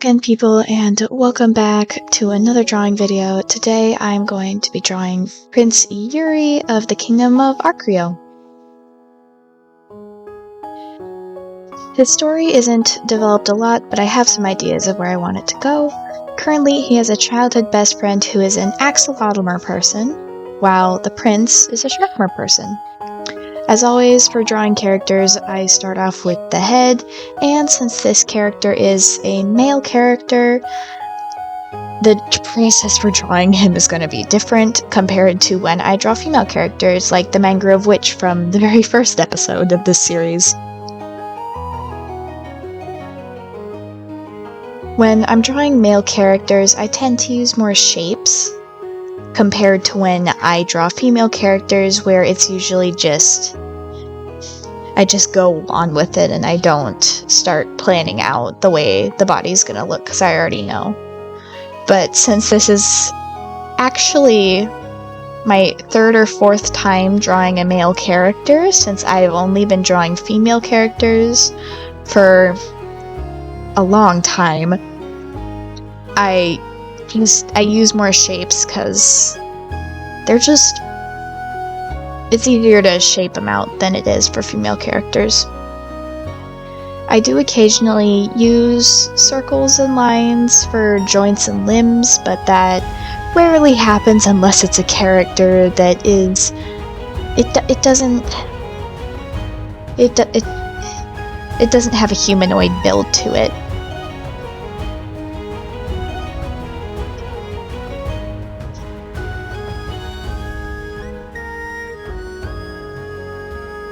again, people, and welcome back to another drawing video. Today I'm going to be drawing Prince Yuri of the Kingdom of Archryo. His story isn't developed a lot, but I have some ideas of where I want it to go. Currently, he has a childhood best friend who is an axolotl person, while the prince is a sharkmer person. As always, for drawing characters, I start off with the head, and since this character is a male character, the process for drawing him is going to be different compared to when I draw female characters, like the Mangrove Witch from the very first episode of this series. When I'm drawing male characters, I tend to use more shapes compared to when I draw female characters, where it's usually I just go on with it and I don't start planning out the way the body's gonna look because I already know. But since this is actually my third or fourth time drawing a male character, since I've only been drawing female characters for a long time, I use more shapes because it's easier to shape them out than it is for female characters. I do occasionally use circles and lines for joints and limbs, but that rarely happens unless it's a character that is it doesn't have a humanoid build to it.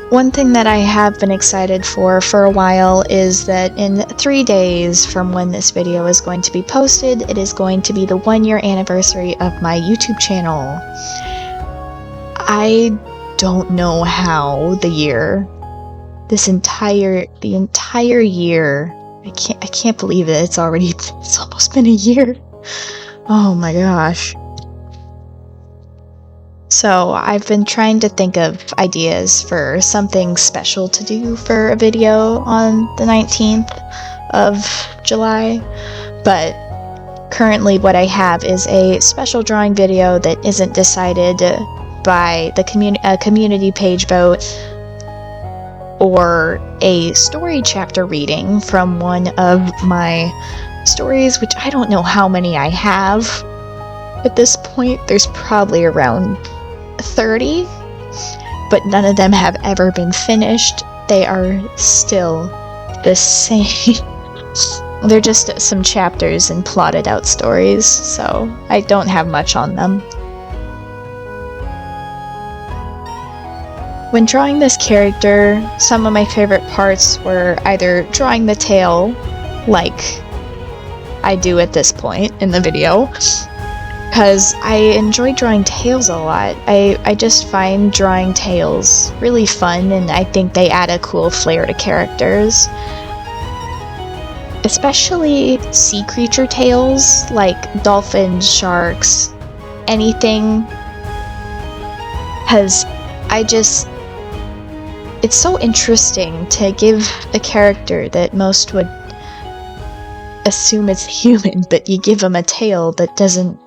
One thing that I have been excited for a while is that in 3 days from when this video is going to be posted, it is going to be the 1-year anniversary of my YouTube channel. I don't know how the entire year, I can't believe it, it's almost been a year. Oh my gosh. So I've been trying to think of ideas for something special to do for a video on the 19th of July, but currently what I have is a special drawing video that isn't decided by the community page vote or a story chapter reading from one of my stories, which I don't know how many I have. At this point, there's probably around 30, but none of them have ever been finished. They are still the same. They're just some chapters and plotted out stories, so I don't have much on them. When drawing this character, some of my favorite parts were either drawing the tail, like I do at this point in the video, because I enjoy drawing tails a lot. I just find drawing tails really fun, and I think they add a cool flair to characters. Especially sea creature tails, like dolphins, sharks, anything. It's so interesting to give a character that most would assume it's human, but you give them a tail that doesn't.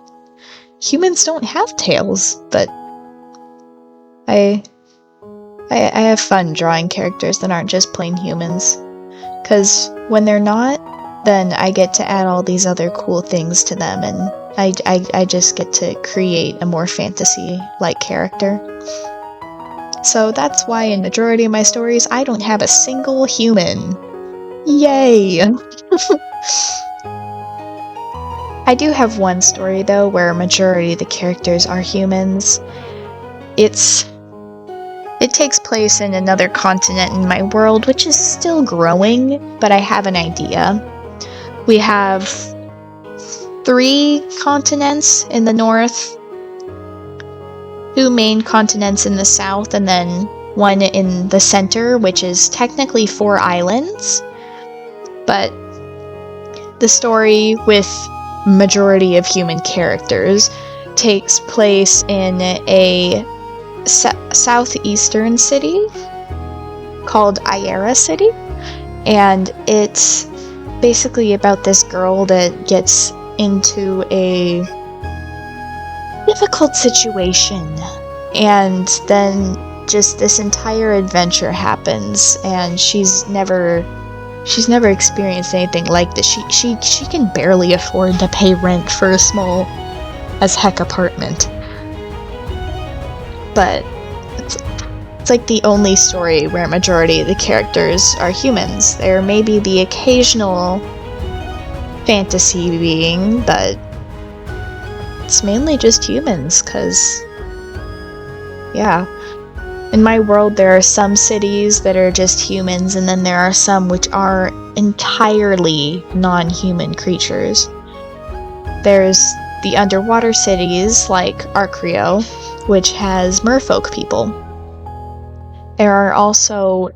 Humans don't have tails, but I have fun drawing characters that aren't just plain humans, because when they're not, then I get to add all these other cool things to them, and I just get to create a more fantasy-like character. So that's why in majority of my stories, I don't have a single human. Yay! I do have one story, though, where a majority of the characters are humans. It takes place in another continent in my world, which is still growing, but I have an idea. We have 3 continents in the north, 2 main continents in the south, and then 1 in the center, which is technically 4 islands. But the story with majority of human characters takes place in a southeastern city called Iera City, and it's basically about this girl that gets into a difficult situation, and then just this entire adventure happens, and she's never experienced anything like this. She can barely afford to pay rent for a small as heck apartment. But it's like the only story where a majority of the characters are humans. There may be the occasional fantasy being, but it's mainly just humans, cause yeah. In my world, there are some cities that are just humans, and then there are some which are entirely non-human creatures. There's the underwater cities, like Archryo, which has merfolk people. There are also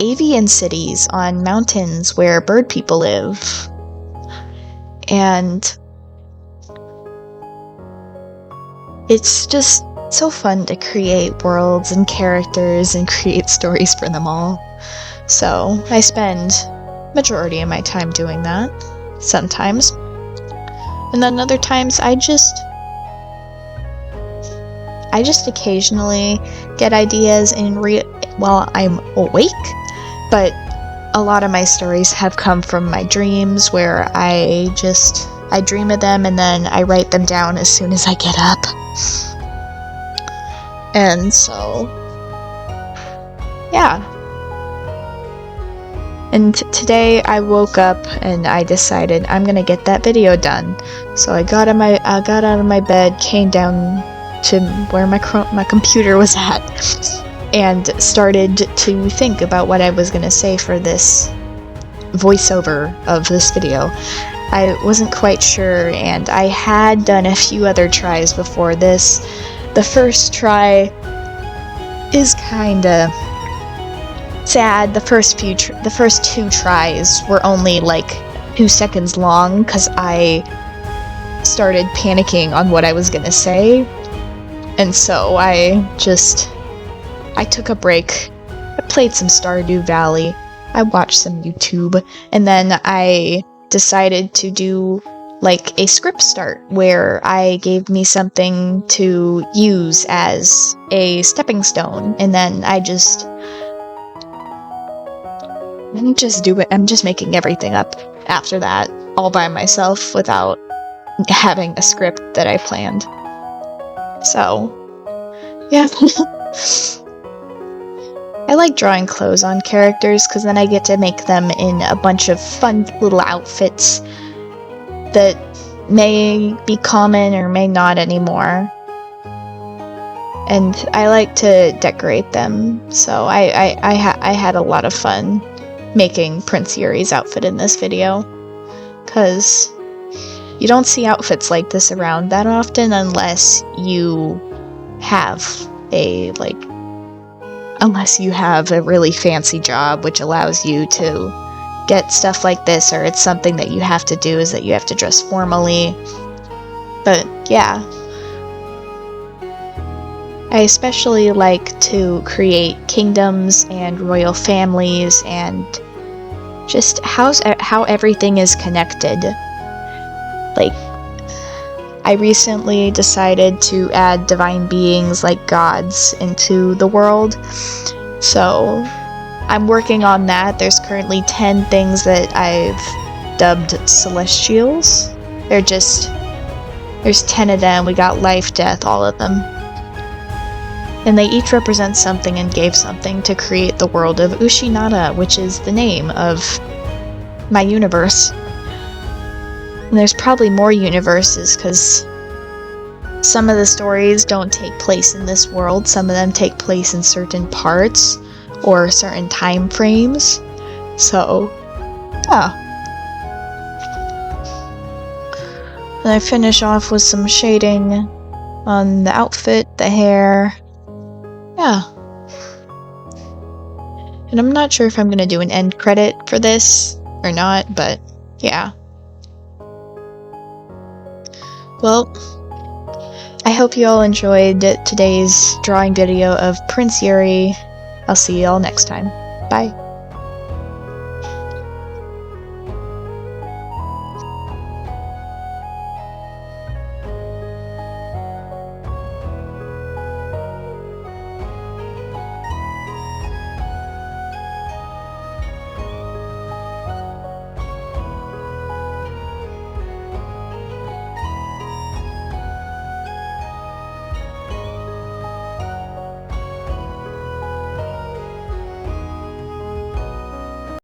avian cities on mountains where bird people live. And it's just so fun to create worlds and characters and create stories for them all. So I spend majority of my time doing that, sometimes. And then other times I just occasionally get ideas while I'm awake, but a lot of my stories have come from my dreams, where I dream of them and then I write them down as soon as I get up. And so, yeah. And today I woke up and I decided I'm gonna get that video done. So I got out of my bed, came down to where my computer was at, and started to think about what I was gonna say for this voiceover of this video. I wasn't quite sure, and I had done a few other tries before this. The first try is kinda sad. The first two tries were only like 2 seconds long, because I started panicking on what I was gonna say. And so I took a break. I played some Stardew Valley. I watched some YouTube, and then I decided to do like a script start where I gave me something to use as a stepping stone, and then I'm just making everything up after that all by myself without having a script that I planned. So, yeah. I like drawing clothes on characters, because then I get to make them in a bunch of fun little outfits that may be common or may not anymore. And I like to decorate them, so I had a lot of fun making Prince Yuri's outfit in this video, because you don't see outfits like this around that often unless you have a really fancy job, which allows you to get stuff like this, or it's something that you have to do, is that you have to dress formally. But yeah, I especially like to create kingdoms and royal families, and just how everything is connected. Like, I recently decided to add divine beings like gods into the world, so I'm working on that. There's currently 10 things that I've dubbed celestials. There's 10 of them. We got life, death, all of them. And they each represent something and gave something to create the world of Ushinada, which is the name of my universe. And there's probably more universes, because some of the stories don't take place in this world. Some of them take place in certain parts or certain time frames. So, yeah. And I finish off with some shading on the outfit, the hair. Yeah. And I'm not sure if I'm gonna do an end credit for this or not, but yeah. Well, I hope you all enjoyed today's drawing video of Prince Yuri. I'll see you all next time. Bye.